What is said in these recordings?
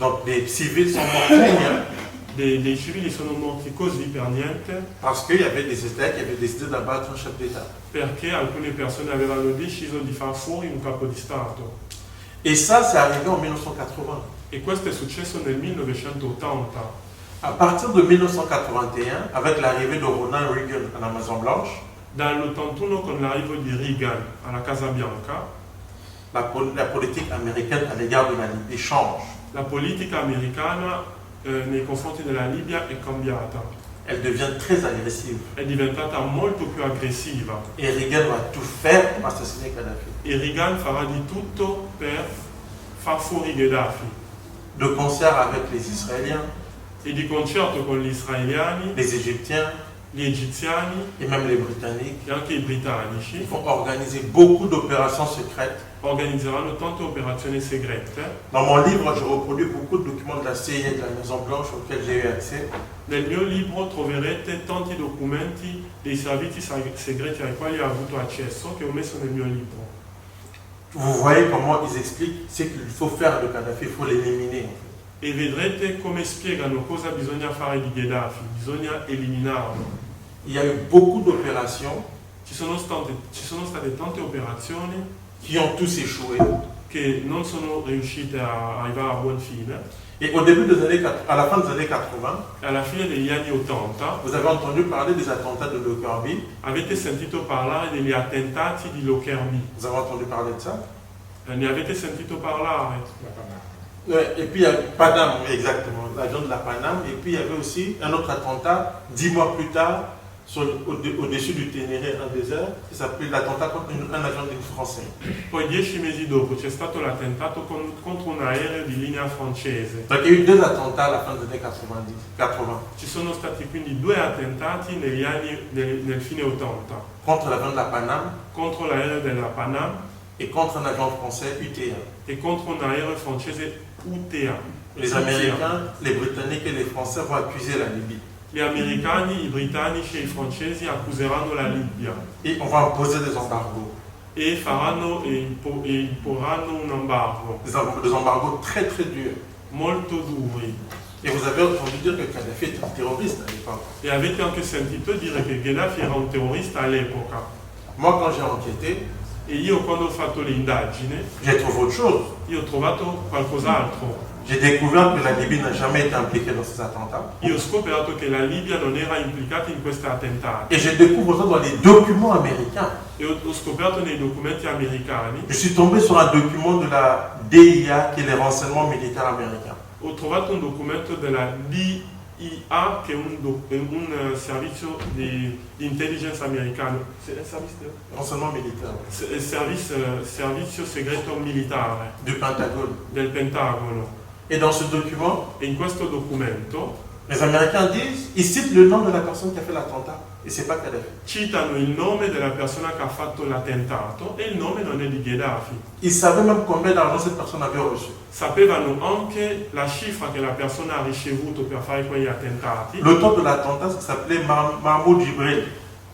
Donc des civils sont morts pour rien. Dei civili sono morti così per niente Parce qu'il y avait des États qui avaient décidé d'abattre un chef d'État. perché alcune persone avevano deciso di far fuori un capo di Stato. Et ça, c'est arrivé en 1980. E questo è successo nel 1980. À partir de 1981, avec l'arrivée de Ronald Reagan à la Maison Blanche, Dall'81 con l'arrivo di Reagan alla Casa Bianca, la politique américaine à l'égard de la Libye change. la politica americana nei confronti della Libia è cambiata. Elle devient très agressive. È diventata molto più aggressiva Et Reagan va tout faire pour assassiner Kadhafi. e Reagan farà di tutto per far fuori Gheddafi. De concert avec les Israéliens, E di concerto con gli israeliani, les Égyptiens gli egiziani et même les Britanniques, e anche i britannici ils vont organiser beaucoup d'opérations secrètes. organizzeranno tante operazioni segrete. Dans mon livre, je reproduis beaucoup de documents de la CIA et de la Maison Blanche auxquels j'ai eu accès. Nel mio libro troverete tanti documenti dei servizi segreti ai quali ho avuto accesso che ho messo nel mio libro. Vous voyez comment ils expliquent ce qu'il faut faire de Kadhafi, il faut l'éliminer. E vedrete come spiegano cosa bisogna fare di Gheddafi, bisogna eliminarlo. Il y a eu beaucoup d'opérations Ci sono state tante operazioni qui ont tous échoué. che non sono riuscite a arrivare a buon fine Et au début des années, à la fin des années 80, e alla fine degli anni 80 vous avez entendu parler des attentats de Lockerbie. avete sentito parlare degli attentati di Lockerbie. Vous avez entendu parler de ça? Ne avete sentito parlare? Ouais, et puis il y a Paname, exactement, l'avion de la Paname. Et puis il y avait aussi un autre attentat, 10 mois plus tard, au-dessus du Ténéré, un désert, qui s'appelait l'attentat contre un avion d'une Français. Poi 10 mesi dopo c'è stato l'attentato contro un aereo di linea francese. Donc il y a eu deux attentats à la fin des années 80. Ci sono stati quindi 2 attentati nel fine 80 Contre l'avion de la Paname contro l'aereo della Panam et contre un avion français UTA. e contro un aereo francese UTA. Les Américains, les Britanniques et les Français vont accuser la Libye. Gli americani, i britannici e i francesi accuseranno la Libia Et on va imposer des embargos. e imporranno un embargo Des embargos très très durs. molto duri. Et vous avez entendu dire que Kadhafi était un terroriste à l'époque. E avete anche sentito dire che Gheddafi era un terrorista all'epoca. Moi, quand j'ai enquêté, E io quando ho fatto l'indagine, j'ai trouvé autre chose. io ho trovato qualcos'altro. J'ai découvert que la Libye n'a jamais été impliquée dans ces attentats. Io ho scoperto che la Libia non era implicata in questi attentati. Et je découvre ça dans les documents américains. E ho scoperto nei documenti americani, Je suis tombé sur un document de la DIA, qui est les renseignements militaires américains. ho trovato un documento della DIA, che è un servizio di intelligence americano. Renseignements militaires. Servizio segreto militare du Pentagone. del Pentagono. Et dans ce document, E in questo documento les Américains disent, ils citent le nom de la personne qui a fait l'attentat. Et c'est pas Kadhafi. citano il nome della persona che ha fatto l'attentato e il nome non è di Gheddafi. Ils savaient même combien d'argent cette personne avait reçu. Sapevano anche la cifra che la persona ha ricevuto per fare quegli attentati. L'auteur de l'attentat s'appelait Mahmoud Jibril,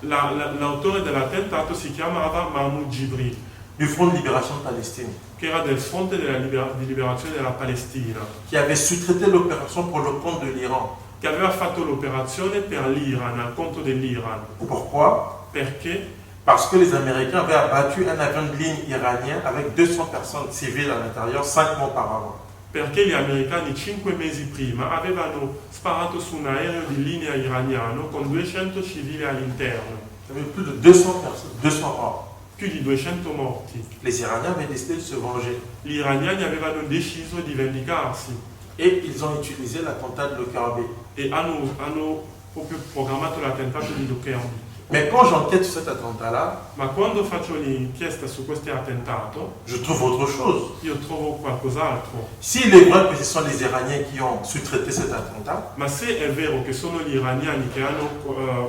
L'autore dell'attentato si chiamava Mahmoud Jibril, du Front de Libération de Palestine, che era del Fronte di Liberazione della Palestina, qui avait sous-traité l'opération pour le compte de l'Iran. che aveva fatto l'operazione per l'Iran, al conto dell'Iran. Pourquoi? Perché? Parce que les Américains avaient abattu un avion de ligne iranien avec 200 personnes civiles à l'intérieur 5 mois auparavant. Perché gli americani 5 mesi prima avevano sparato su un aereo di linea iraniano con 200 civili all'interno, Il y avait plus de 200 personnes, 200 morts. più di 200 morti. Les Iraniens avaient décidé de se venger. Gli iraniani avevano deciso di vendicarsi Et ils ont utilisé l'attentat de Lockerbie. e hanno proprio programmato l'attentato di Lockerbie. Mais quand j'enquête sur cet attentat-là, Ma quando faccio l'inchiesta su questo attentato, je trouve autre chose. io trovo qualcos'altro. S'il est vrai que ce sont les Iraniens qui ont sous-traité cet attentat, Ma se è vero che sono gli iraniani che hanno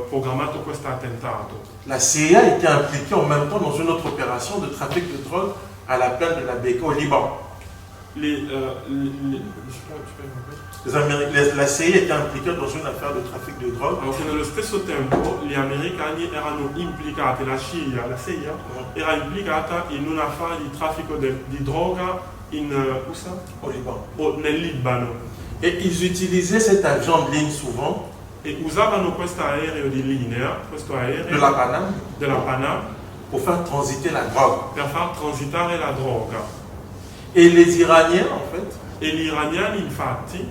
programmato questo attentato, la CIA était impliquée en même temps dans une autre opération de trafic de drogue à la plaine de la Bekaa au Liban. La CIA était impliquée dans une affaire de trafic de drogue. anche nello stesso tempo gli americani erano implicati, la CIA era implicata in un affare di traffico di droga où ça? au Liban. Nel Libano. Et ils utilisaient cet avion de ligne souvent E usavano questo aereo di linea, questo aereo de la Paname pour faire transiter la drogue. per far transitare la droga. Et les Iraniens, en fait, E gli iraniani infatti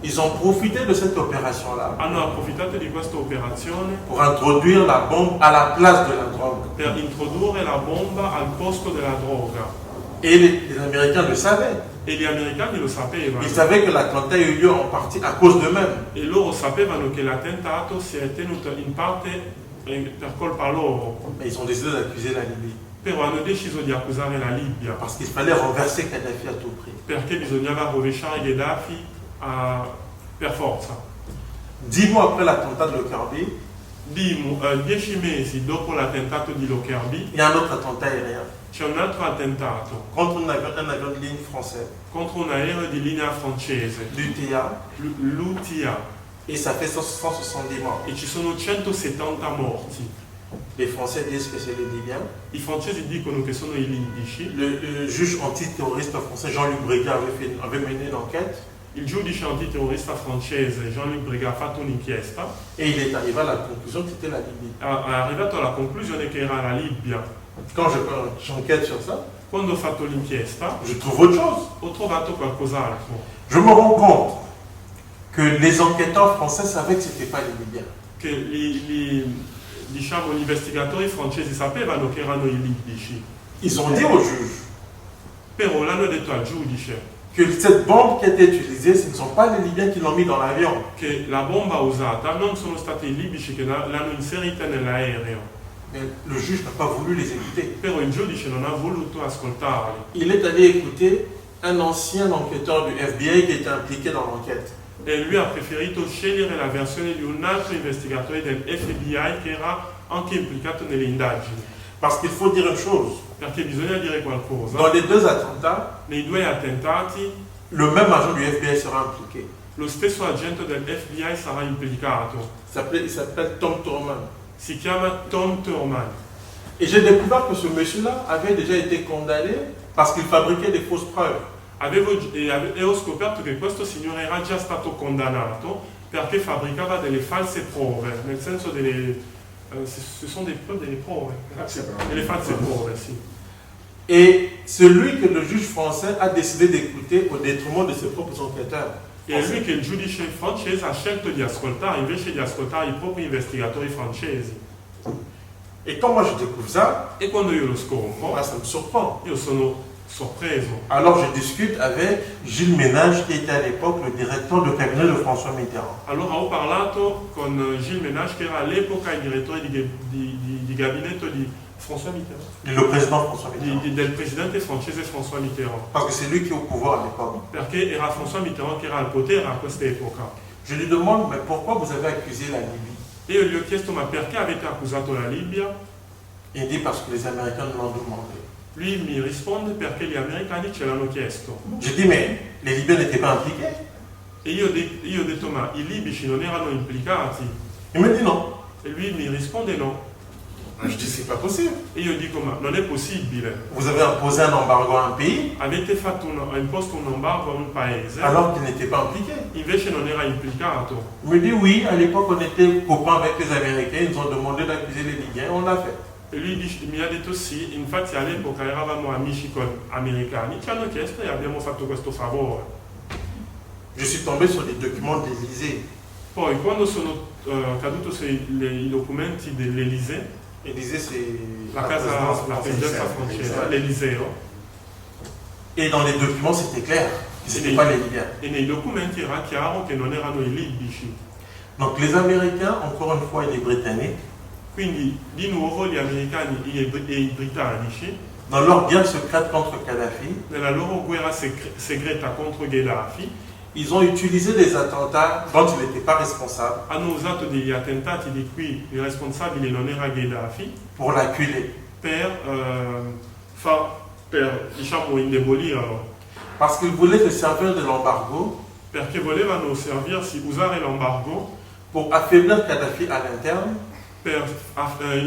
ils ont profité de cette opération-là hanno approfittato di questa operazione pour introduire la bombe à la place de la drogue. per introdurre la bomba al posto della droga. Et les Américains le savaient. E gli americani lo sapevano. Ils savaient que l'attentat a eu lieu en partie à cause d'eux-mêmes. E loro sapevano che l'attentato si è tenuto in parte per colpa loro. Mais ils ont décidé d'accuser la Libye. Però hanno deciso di accusare la Libia Parce qu'il fallait renverser Kadhafi à tout prix. perché bisognava rovesciare Gheddafi per forza. 10 mois après l'attentat de Lockerbie, 10 mesi dopo l'attentato di Lockerbie il y a un autre attentat aérien c'è un altro attentato contre un avion de ligne français, contro un aereo di linea francese, l'UTA, l'UTA, et ça fait 170 morts. e ci sono 170 morti. Les Français disent que c'est les Libyens. I francesi dicono che sono i libici. Le juge antiterroriste français Jean-Luc Brégard avait mené une enquête Il giudice antiterrorista francese Jean-Luc Brégard ha fatto un'inchiesta, et il est arrivé à la conclusion que c'était la Libye. è arrivato alla conclusione che era la Libia. Quand j'enquête sur ça, Quando ho fatto l'inchiesta je trouve autre chose. ho trovato qualcos'altro, Je me rends compte que les enquêteurs français savaient que ce n'était pas les Libyens. che gli investigatori francesi sapevano che erano i libici, Ils ont dit au juge però l'hanno detto al giudice que cette bombe qui a été utilisée, ce ne sont pas les Libyens qui l'ont mis dans l'avion. che la bomba usata non sono stati i libici che l'hanno inserita nell'aereo, Mais le juge n'a pas voulu les écouter. però il giudice non ha voluto ascoltarli. Il est allé écouter un ancien enquêteur du FBI qui était impliqué dans l'enquête. E lui ha preferito scegliere la versione di un altro investigatore del FBI che era anche implicato nelle indagini. Parce qu'il faut dire une chose. Perché bisogna dire qualcosa. Dans les deux attentats, Nei due attentati le même agent du FBI sera impliqué. lo stesso agente del FBI sarà implicato. Il s'appelle Tom Thurman. Si chiama Tom Thurman. Et j'ai découvert que ce monsieur-là avait déjà été condamné parce qu'il fabriquait des fausses preuves. E ho scoperto che questo signore era già stato condannato perché fabbricava delle false prove, nel senso ce sono delle prove. Delle false prove, sì. Et c'est lui que le juge français a décidé d'écouter au détriment de ses propres enquêteurs. E è lui che il giudice francese ha scelto di ascoltare invece di ascoltare i propri investigatori francesi. Et quand moi je découvre ça, E quando io lo scopro, moi, ça me surprend. io sono sorpreso. Alors je discute avec Gilles Ménage qui était à l'époque le directeur de cabinet de François Mitterrand. Allora ho parlato con Gilles Ménage, che era all'epoca il direttore di gabinetto di François Mitterrand, Le président François Mitterrand. del presidente francese François Mitterrand, Parce que c'est lui qui est au pouvoir à l'époque. perché era François Mitterrand che era al potere a quest'epoca. Je lui demande, mais pourquoi vous avez accusé la Libye? E io gli ho chiesto, ma perché avete accusato la Libia? Il dit parce que les Américains nous l'ont demandé. Lui mi risponde, perché gli americani ce l'hanno chiesto. Je dis, mais les Libyens n'étaient pas impliqués. E io ho detto, ma i libici non erano implicati? Il me dit non. E lui mi risponde no. Je dis, c'est pas possible. E io dico, ma non è possibile. Vous avez imposé un embargo à un pays Avete imposto un embargo a un paese, alors qu'il n'était pas impliqué. invece non era implicato. Il me dit, oui, à l'époque on était copains avec les Américains, ils nous ont demandé d'accuser les Libyens, on l'a fait. E lui mi ha detto sì, infatti all'epoca eravamo amici con americani, ci hanno chiesto e abbiamo fatto questo favore. Je suis tombé sur les documents de l'Élysée. Poi quando sono caduto sui documenti dell'Elysée, L'Élysée, c'est la presidenza francese, l'Eliseo, Et dans les documents, c'était clair que ce n'était pas les Libyens. e nei documenti era chiaro che non erano i libici. Donc les Américains, encore une fois, et les Britanniques, Quindi di nuovo gli americani e i britannici, dans leur guerre secrète contre Kadhafi, nella loro guerra segreta contro Gheddafi, ils ont utilisé des attentats dont ils n'étaient pas responsables hanno usato degli attentati di cui il responsabile non era Gheddafi pour l'acculer. per diciamo indebolirlo, Parce qu'ils voulaient se servir de l'embargo perché volevano usare l'embargo pour affaiblir Kadhafi à l'interne per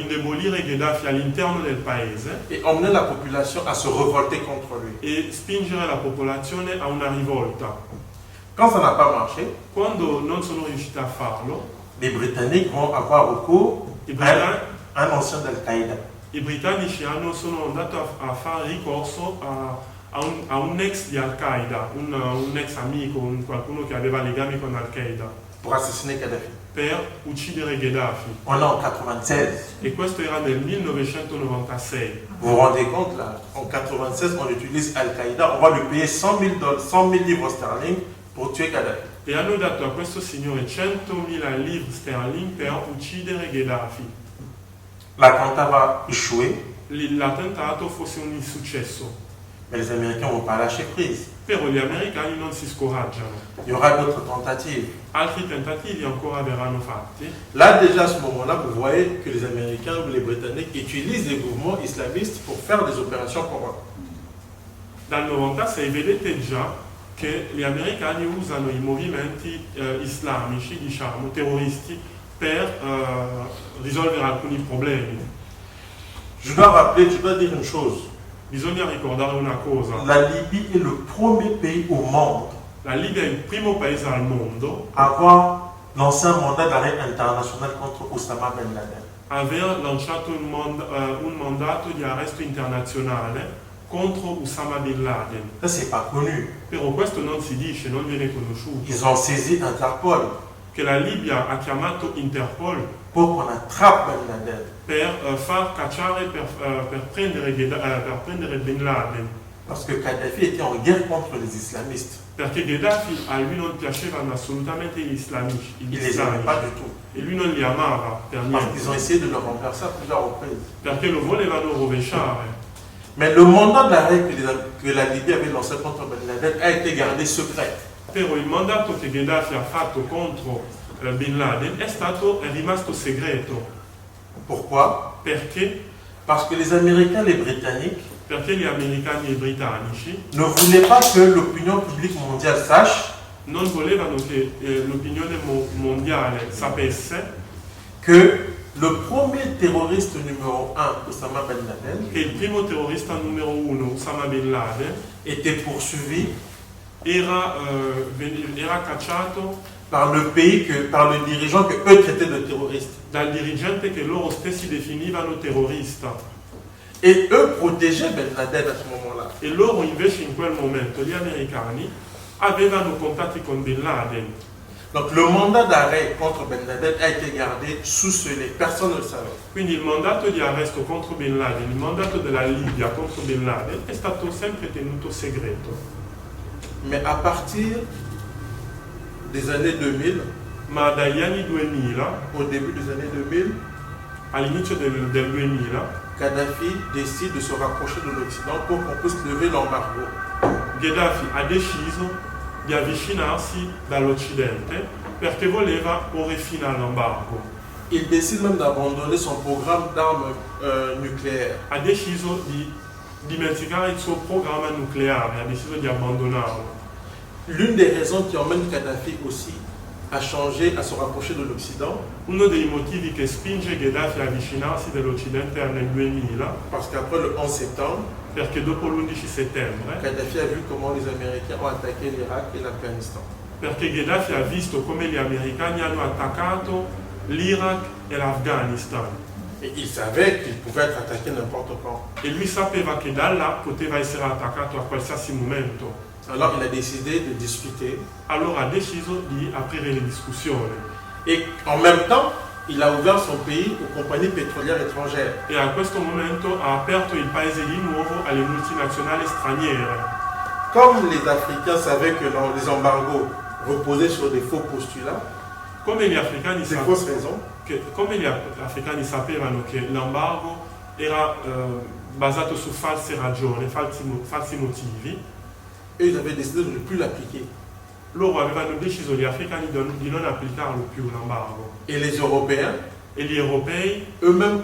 indebolire Gheddafi all'interno del paese et emmener la population à se révolter contre lui. e spingere la popolazione a una rivolta. Quand ça n'a pas marché, Quando non sono riusciti a farlo, les Britanniques vont avoir recours i, à Britann- un ancien d'Al-Qaïda. i britannici sono andati a fare ricorso a un ex di Al-Qaeda, un ex amico, qualcuno che aveva legami con Al-Qaeda, pour assassiner Kadhafi. per uccidere Gheddafi. On est en 96. E questo era nel 1996. Vous vous rendez compte là, en 96, on utilise Al-Qaïda, on va lui payer 100 000 livres sterling pour tuer Kadhafi. E hanno dato a questo signore 100.000 livre sterling per uccidere Gheddafi. L'attentat va échouer, L'attentato fosse un insuccesso, mais les Américains vont pas lâcher prise. però gli americani non si scoraggiano. Il y aura d'autres tentatives. Altri tentativi ancora verranno fatti. Là, déjà à ce moment-là, vous voyez que les Américains ou les Britanniques utilisent les mouvements islamistes pour faire des opérations pour eux. Dal 96 vedete già che gli americani usano i movimenti islamici, diciamo, terroristi, per risolvere alcuni problemi. Je dois dire une chose. Bisogna ricordare una cosa. La Libye est le premier pays au monde La Libia è il primo paese al mondo à avoir lancé un mandat d'arrêt international contre Osama Ben Laden. a aver lanciato un mandato di arresto internazionale contro Osama Bin Laden. Ça, c'est pas connu. Però questo non si dice, non viene conosciuto. Ils ont saisi Interpol Che la Libia ha chiamato Interpol pour qu'on attrape Ben Laden. per far cacciare, per prendere Bin Laden. Parce que Kadhafi était en guerre contre les islamistes. Perché Gheddafi a lui non piacevano assolutamente gli islamici. Il ne les aimait pas du tout. E lui non li amava per Parce niente. qu'ils ont essayé de le renverser à plusieurs reprises. Perché lo volevano rovesciare. Mais le mandat d'arrêt que la Libye avait lancé contre Ben Laden a été gardé secret. Però il mandato che Gheddafi ha fatto contro Bin Laden è rimasto segreto. Pourquoi? Perché? Parce que les Américains et les Britanniques Perché gli americani e i britannici ne voulaient pas que l'opinion publique mondiale sache non volevano che l'opinione mondiale sapesse que le premier terroriste numéro 1, Osama Ben Laden, che il primo terrorista numero 1, Osama Bin Laden, était poursuivi era cacciato par le par le dirigeant que eux traitaient de terroriste. dal dirigente che loro stessi definivano terrorista. Et eux protégeaient Ben Laden à ce moment-là. E loro invece in quel momento, gli americani, avevano contatti con Bin Laden. Donc le mandat d'arrêt contre Ben Laden a été gardé sous scellé. Personne ne le savait. Quindi il mandato di arresto contro Bin Laden, il mandato della Libia contro Bin Laden è stato sempre tenuto segreto. Mais à partir des années 2000, Ma dagli anni 2000, au début des années 2000, all'inizio del 2000, Kadhafi décide de se rapprocher de l'Occident pour qu'on puisse lever l'embargo. Gheddafi ha deciso di avvicinarsi dall'Occidente perché voleva porre fine all'embargo. Il décide même d'abandonner son programme d'armes nucléaires. Ha deciso di dimenticare il suo programma nucleare, ha deciso di abbandonarlo. L'une des raisons qui emmène Kadhafi aussi à changer, à se rapprocher de l'Occident, Uno dei motivi che spinge Gheddafi a avvicinarsi dell'Occidente nel 2000, parce qu'après le 11 septembre, perché dopo l'11 settembre, Kadhafi a vu comment les Américains ont attaqué l'Irak et l'Afghanistan. perché Gheddafi ha visto come gli americani hanno attaccato l'Iraq e l'Afghanistan. Et il savait qu'il pouvait être attaqué n'importe quand. E lui sapeva che da là poteva essere attaccato a qualsiasi momento. Alors il a décidé de discuter. Allora ha deciso di aprire le discussioni. Et en même temps, il a ouvert son pays aux compagnies pétrolières étrangères. E a questo momento ha aperto il paese di nuovo alle multinazionali straniere. Comme les Africains savaient que les embargos reposaient sur des faux postulats, Come gli africani, des fausses raisons, sapevano che l'embargo era basato su false ragioni, falsi motivi, eux ils avaient décidé de ne plus l'appliquer. loro avevano deciso, gli africani, di non applicarlo più l'embargo. Et les Européens, E gli europei, eux-mêmes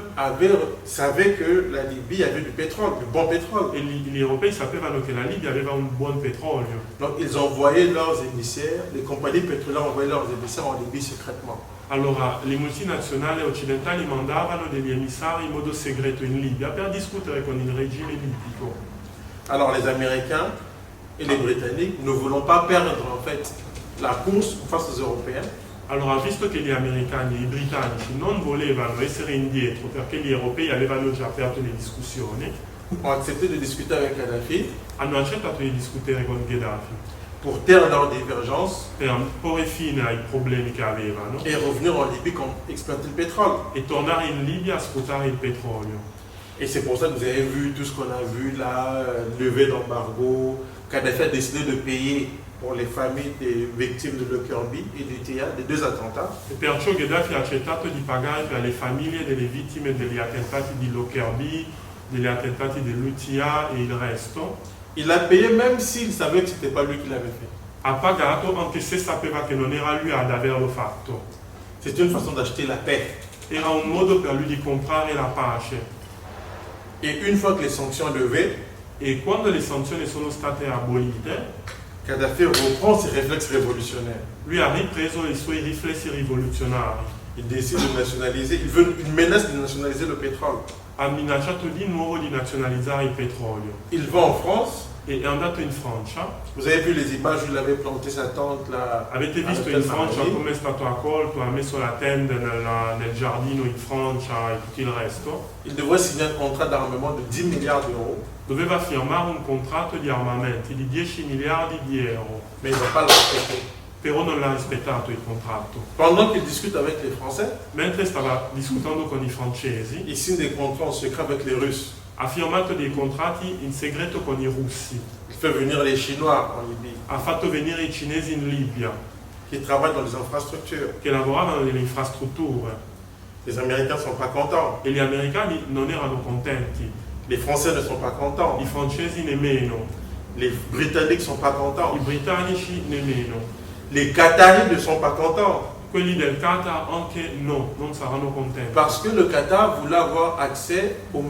savaient que la Libye avait du pétrole, du bon pétrole. gli europei sapevano che la Libia aveva un buon petrolio. Donc ils envoyaient leurs émissaires, les compagnies pétrolières envoyaient leurs émissaires en Libye secrètement. Allora le multinazionali occidentali mandavano degli emissari in modo segreto in Libia per discutere con il regime libico. Alors les Américains et les Britanniques ne voulant pas perdre en fait la course face aux Européens, Allora, visto che gli americani e i britannici non volevano essere indietro perché gli europei avevano già aperto le discussioni, ont accepté de discuter avec Kadhafi hanno accettato di discutere con Gheddafi pour taire leurs divergences per porre fine ai problemi che avevano et revenir en Libye pour exploiter le pétrole. e tornare in Libia a sfruttare il petrolio. Et c'est pour ça que vous avez vu tout ce qu'on a vu là, levée d'embargo. Kadhafi a décidé de payer pour les familles des victimes de Lockerbie et du TIA, des deux attentats. E perciò Gheddafi ha accettato di pagare per le famiglie delle vittime degli attentati di Lockerbie, degli attentati dell'UTA e il resto. Il a payé même s'il savait que ce n'était pas lui qui l'avait fait. Ha pagato anche se sapeva che non era lui ad averlo fatto. C'est une façon d'acheter la paix. Era un modo per lui di comprare la pace. Et une fois que les sanctions levées, E quando le sanzioni sono state abolite, Kadhafi reprend ses réflexes révolutionnaires. lui ha ripreso i suoi riflessi rivoluzionari. Il décide de nationaliser, il veut une menace de nationaliser le pétrole. Ha minacciato di nuovo di nazionalizzare il petrolio. Il va en France. E è andato in Francia. Vous avez vu les images où il avait planté sa tente là. Avete visto in Francia come è stato accolto, ha messo la tenda nel giardino in Francia e tutto il resto. Il devrait signer un contrat d'armement de 10 milliards d'euros. Doveva firmare un contratto di armamenti di 10 miliardi di euro, Mais il ne va pas le respecter. però non l'ha rispettato il contratto. Pendant qu'il discute avec les Français, Mentre stava discutendo con i francesi, il signe des contrats en secret avec les Russes. ha firmato dei contratti in segreto con i russi. Il fait venir les Chinois en Libye, Ha fatto venire i cinesi in Libia, qui travaillent dans les infrastructures. che lavoravano nelle infrastrutture, Les Américains ne sont pas contents. e gli americani non erano contenti, Les Français ne sont pas contents. i francesi nemmeno, Les Britanniques ne sont pas contents. i britannici nemmeno. Les Qataris ne sont pas contents. Quelli del Qatar anche no, non saranno contenti, Parce que le Qatar voulait avoir accès au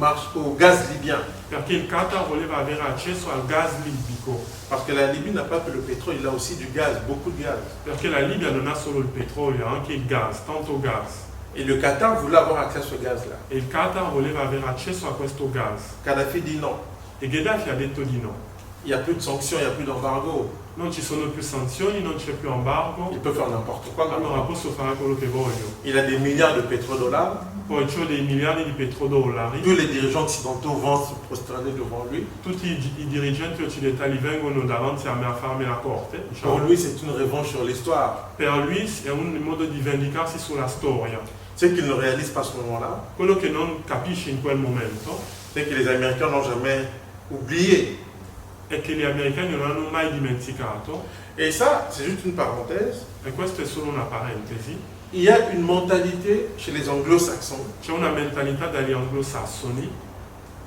gaz libyen. perché il Qatar voleva avere accesso al gas libico, Parce que la Libye n'a pas que le pétrole, il a aussi du gaz, beaucoup de gaz. perché la Libia non ha solo il petrolio, ha anche il gas, tanto gas. Et le Qatar voulait avoir accès à ce gaz-là. E il Qatar voleva avere accesso a questo gas. Kadhafi dit non. E Gheddafi ha detto di no. Il n'y a plus de sanctions, il n'y a plus d'embargo. Non ci sono più sanzioni, non c'è più embargo, Il peut faire n'importe quoi. allora posso fare quello che voglio. Il a des milliards de pétrodollars. Poi c'ho dei miliardi di petrodollari, Tous les dirigeants occidentaux vont se prosterner devant lui. tutti i dirigenti occidentali vengono davanti a me a farmi la corte. Pour Diciamo. lui, c'est une revanche sur l'histoire. Per lui è un modo di vendicarsi sulla storia. Ce qu'il ne réalise pas à ce moment-là, Quello che non capisce in quel momento c'est que les Américains n'ont jamais oublié. è che gli americani non hanno mai dimenticato, Et ça, c'est juste une parenthèse. e questa è solo una parentesi, Il y a une mentalité chez les anglo-saxons. c'è una mentalità dagli anglosassoni,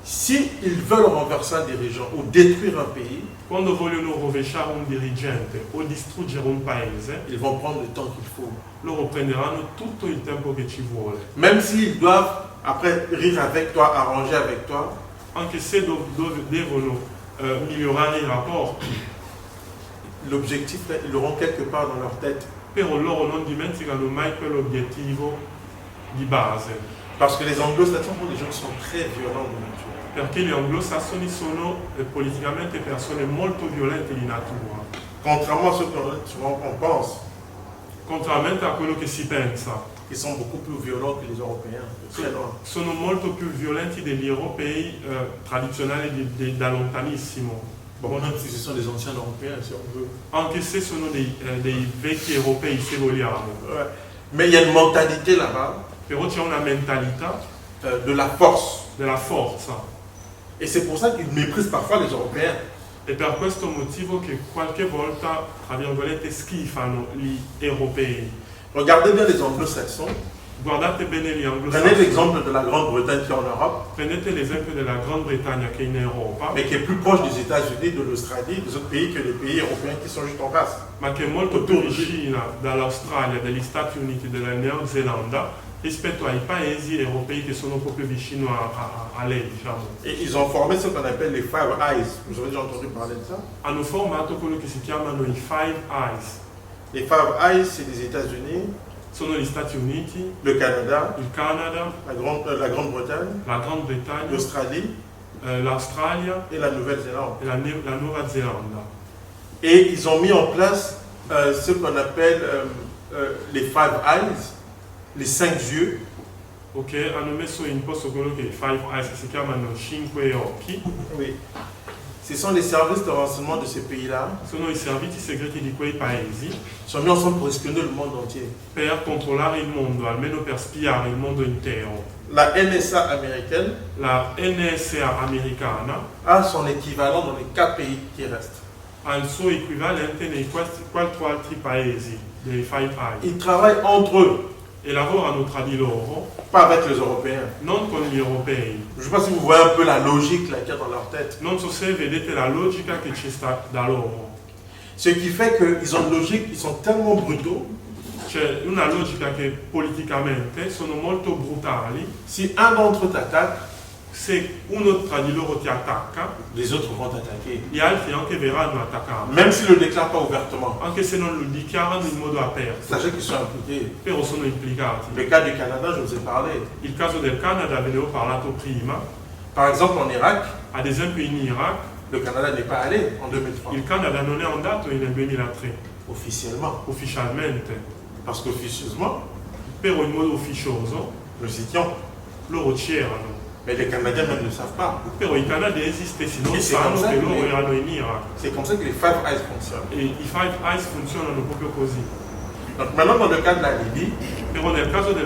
Si ils veulent renverser un dirigeant ou détruire un pays, quando vogliono rovesciare un dirigente o distruggere un paese, ils vont prendre le temps qu'il faut. loro prenderanno tutto il tempo che ci vuole, Même s'ils doivent après rire avec toi, arranger avec toi, anche se devono migliorare i rapporti, l'objectif, ils l'auront quelque part dans leur tête. però loro non dimenticano mai quell'obiettivo di base, Parce que les anglo-saxons sont des gens qui sont très violents de nature. perché gli anglosassoni sono politicamente persone molto violente di natura, Contrairement à ce que souvent on pense, contrariamente a quello che si pensa. ils sont beaucoup plus violents que les Européens, de très loin. Sono molto più violenti degli europei tradizionali da lontanissimo, Bon, même si ce sont des anciens Européens, si on veut. anche se sono dei vecchi europei, se vogliamo. Ouais. Mais il y a une mentalité là-bas Però c'è una mentalità de la force. della forza, Et c'est pour ça qu'ils méprisent parfois les Européens. e per questo motivo che qualche volta, tra virgolette, schifano gli europei. Regardez bien les anglo-saxons. Guardate bene gli Prenez anglosassoni, l'exemple de la Grande-Bretagne qui est en Europe, prendete l'esempio della Gran Bretagna che è in Europa, mais qui est plus proche des États-Unis, de l'Australie, des autres pays que les pays européens qui sont juste en face. ma che è molto più vicina dall'Australia, dagli Stati Uniti, della Nuova Zelanda rispetto ai paesi europei che sono proprio vicino a lei, diciamo. Et ils ont formé ce qu'on appelle les Five Eyes. Vous avez déjà entendu parler de ça? Hanno formato quello che si chiamano i Five Eyes. Les Five Eyes, c'est les États-Unis, Sono gli Stati Uniti, le Canada, il Canada, la Grande-Bretagne, la Gran Bretagna, l'Australie l'Australia et la Nouvelle-Zélande. e la Nuova Zelanda. Et ils ont mis en place ce qu'on appelle les Five Eyes, les 5 yeux. Ok, hanno messo in posto quello che i Five Eyes, che si chiamano Cinque Occhi. Oui. Ce sont les services de renseignement de ces pays-là. Sono i servizi segreti di quei paesi Ils sont mis ensemble pour espionner le monde entier. per controllare il mondo, almeno per spiare il mondo intero. La NSA américaine La NSA americana a son équivalent dans les 4 pays terrestres. ha il suo equivalente nei 4 altri paesi dei Five Eyes Ils travaillent entre eux, e lavorano tra di loro, pas avec les Européens. non con gli europei. Je ne sais pas si vous voyez un peu la logique là, qu'il y a dans leur tête. Non so se vedete la logica che ci sta da loro. Ce qui fait qu'ils ont une logique, ils sont tellement brutaux. C'è una logica che politicamente sono molto brutali. Si un d'entre eux t'attaque, Se uno tra di loro ti attacca, les autres vont t'attaquer. gli altri anche verranno attaccati, Même s'ils ne le déclarent pas ouvertement. anche se non lo dichiarano in modo aperto, Sachez qu'ils sont impliqués. però sono implicati. Le cas du Canada, je vous ai parlé. Il caso del Canada ve ne ho parlato prima. Par exemple, en Irak, Ad esempio in Iraq le Canada n'est pas allé en 2003, il Canada non è andato nel 2003 officiellement. ufficialmente, Parce qu'officieusement, però in modo ufficioso nous étions. loro c'erano, Mais les Canadiens même ne savent pas. però i canadesi stessi non E se sanno non che sai loro che- erano in Iraq. C'est comme ça que les Five Eyes fonctionnent. E i Five Eyes funzionano proprio così. Donc maintenant, dans le cas de la Libye, Però nel caso del